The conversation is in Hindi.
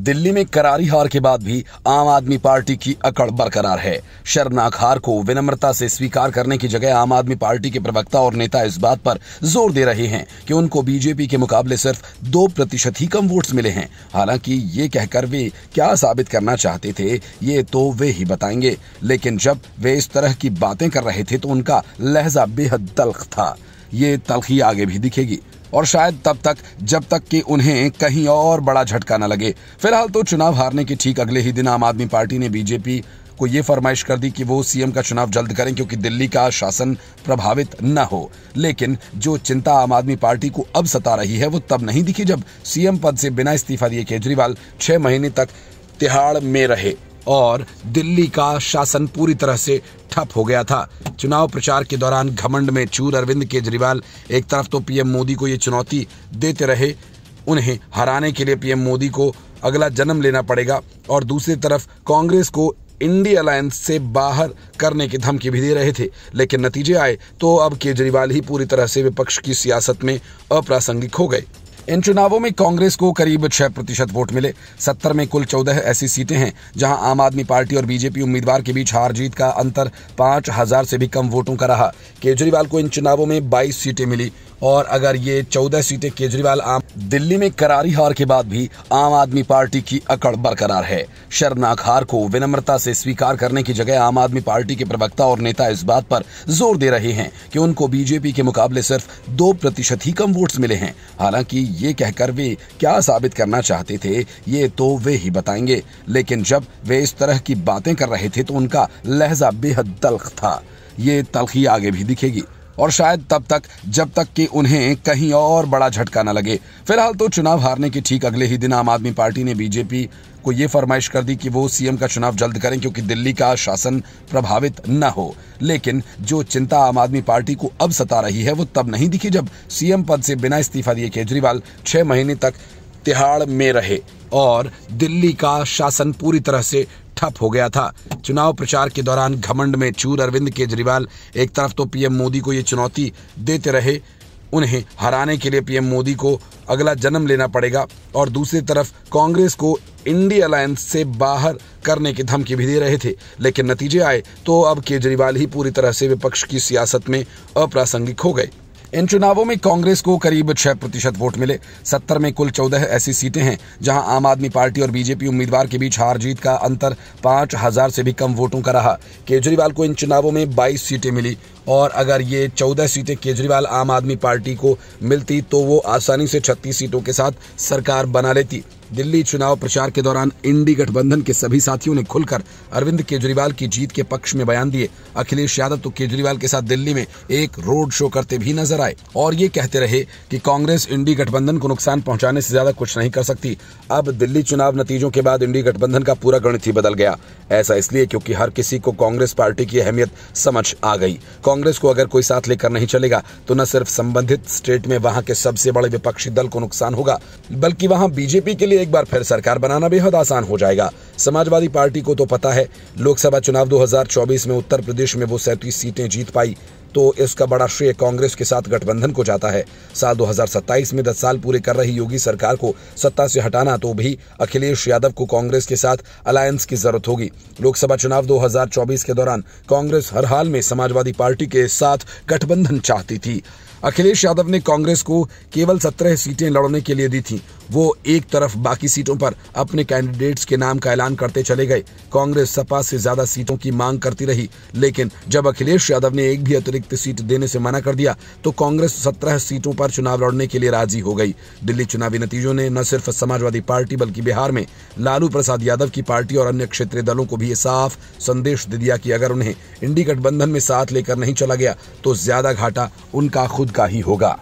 दिल्ली में करारी हार के बाद भी आम आदमी पार्टी की अकड़ बरकरार है। शर्मनाक हार को विनम्रता से स्वीकार करने की जगह आम आदमी पार्टी के प्रवक्ता और नेता इस बात पर जोर दे रहे हैं कि उनको बीजेपी के मुकाबले सिर्फ 2% ही कम वोट्स मिले हैं। हालांकि ये कहकर वे क्या साबित करना चाहते थे ये तो वे ही बताएंगे, लेकिन जब वे इस तरह की बातें कर रहे थे तो उनका लहजा बेहद तल्ख था। ये तल्खी आगे भी दिखेगी और शायद तब तक जब तक कि उन्हें कहीं और बड़ा झटका न लगे। फिलहाल तो चुनाव हारने के ठीक अगले ही दिन आम आदमी पार्टी ने बीजेपी को ये फरमाइश कर दी कि वो सीएम का चुनाव जल्द करें क्योंकि दिल्ली का शासन प्रभावित न हो। लेकिन जो चिंता आम आदमी पार्टी को अब सता रही है वो तब नहीं दिखी जब सीएम पद से बिना इस्तीफा दिए केजरीवाल 6 महीने तक तिहाड़ में रहे और दिल्ली का शासन पूरी तरह से ठप हो गया था। चुनाव प्रचार के दौरान घमंड में चूर अरविंद केजरीवाल एक तरफ तो पीएम मोदी को ये चुनौती देते रहे, उन्हें हराने के लिए पीएम मोदी को अगला जन्म लेना पड़ेगा, और दूसरी तरफ कांग्रेस को इंडिया अलायंस से बाहर करने की धमकी भी दे रहे थे। लेकिन नतीजे आए तो अब केजरीवाल ही पूरी तरह से विपक्ष की सियासत में अप्रासंगिक हो गए। इन चुनावों में कांग्रेस को करीब 6% वोट मिले। 70 में कुल 14 ऐसी सीटें हैं जहां आम आदमी पार्टी और बीजेपी उम्मीदवार के बीच हार जीत का अंतर 5000 से भी कम वोटों का रहा। केजरीवाल को इन चुनावों में 22 सीटें मिली और अगर ये 14 सीटें केजरीवाल दिल्ली में करारी हार के बाद भी आम आदमी पार्टी की अकड़ बरकरार है। शर्मनाक हार को विनम्रता से स्वीकार करने की जगह आम आदमी पार्टी के प्रवक्ता और नेता इस बात पर जोर दे रहे हैं कि उनको बीजेपी के मुकाबले सिर्फ 2% ही कम वोट्स मिले हैं। हालांकि ये कहकर वे क्या साबित करना चाहते थे ये तो वे ही बताएंगे, लेकिन जब वे इस तरह की बातें कर रहे थे तो उनका लहजा बेहद तल्ख था। ये तल्खी आगे भी दिखेगी और शायद तब तक जब तक कि उन्हें कहीं और बड़ा झटका न लगे। फिलहाल तो चुनाव हारने के ठीक अगले ही दिन आम आदमी पार्टी ने बीजेपी को ये फरमाइश कर दी कि वो सीएम का चुनाव jल्द करें क्योंकि दिल्ली का शासन प्रभावित न हो। लेकिन जो चिंता आम आदमी पार्टी को अब सता रही है वो तब नहीं दिखी जब सीएम पद से बिना इस्तीफा दिए केजरीवाल 6 महीने तक तिहाड़ में रहे और दिल्ली का शासन पूरी तरह से ठप हो गया था। चुनाव प्रचार के दौरान घमंड में चूर अरविंद केजरीवाल एक तरफ तो पीएम मोदी को ये चुनौती देते रहे, उन्हें हराने के लिए पीएम मोदी को अगला जन्म लेना पड़ेगा, और दूसरी तरफ कांग्रेस को इंडिया अलायंस से बाहर करने की धमकी भी दे रहे थे। लेकिन नतीजे आए तो अब केजरीवाल ही पूरी तरह से विपक्ष की सियासत में अप्रासंगिक हो गए। इन चुनावों में कांग्रेस को करीब 6% वोट मिले। 70 में कुल 14 ऐसी सीटें हैं जहां आम आदमी पार्टी और बीजेपी उम्मीदवार के बीच हार जीत का अंतर 5000 से भी कम वोटों का रहा। केजरीवाल को इन चुनावों में 22 सीटें मिली और अगर ये 14 सीटें केजरीवाल आम आदमी पार्टी को मिलती तो वो आसानी से 36 सीटों के साथ सरकार बना लेती। दिल्ली चुनाव प्रचार के दौरान इंडी गठबंधन के सभी साथियों ने खुलकर अरविंद केजरीवाल की जीत के पक्ष में बयान दिए। अखिलेश यादव तो केजरीवाल के साथ दिल्ली में एक रोड शो करते भी नजर आए और ये कहते रहे कि कांग्रेस इंडी गठबंधन को नुकसान पहुंचाने से ज्यादा कुछ नहीं कर सकती। अब दिल्ली चुनाव नतीजों के बाद इंडी गठबंधन का पूरा गणित ही बदल गया। ऐसा इसलिए क्योंकि हर किसी को कांग्रेस पार्टी की अहमियत समझ आ गई। कांग्रेस को अगर कोई साथ लेकर नहीं चलेगा तो न सिर्फ संबंधित स्टेट में वहां के सबसे बड़े विपक्षी दल को नुकसान होगा, बल्कि वहां बीजेपी के लिए एक बार फिर सरकार बनाना बेहद आसान हो जाएगा। समाजवादी पार्टी को तो पता है लोकसभा चुनाव 2024 में उत्तर प्रदेश में वो 37 सीटें जीत पाई, तो इसका बड़ा श्रेय कांग्रेस के साथ गठबंधन को जाता है। साल 2027 में 10 साल पूरे कर रही योगी सरकार को सत्ता से हटाना तो भी अखिलेश यादव को कांग्रेस के साथ अलायंस की जरूरत होगी। लोकसभा चुनाव 2024 के दौरान कांग्रेस हर हाल में समाजवादी पार्टी के साथ गठबंधन चाहती थी। अखिलेश यादव ने कांग्रेस को केवल 17 सीटें लड़ने के लिए दी थी। वो एक तरफ बाकी सीटों पर अपने कैंडिडेट्स के नाम का ऐलान करते चले गए। कांग्रेस सपा से ज्यादा सीटों की मांग करती रही, लेकिन जब अखिलेश यादव ने एक भी अतिरिक्त सीट देने से मना कर दिया तो कांग्रेस 17 सीटों पर चुनाव लड़ने के लिए राजी हो गई। दिल्ली चुनावी नतीजों ने न सिर्फ समाजवादी पार्टी बल्कि बिहार में लालू प्रसाद यादव की पार्टी और अन्य क्षेत्रीय दलों को भी ये साफ संदेश दे दिया कि अगर उन्हें इंडी गठबंधन में साथ लेकर नहीं चला गया तो ज्यादा घाटा उनका खुद का ही होगा।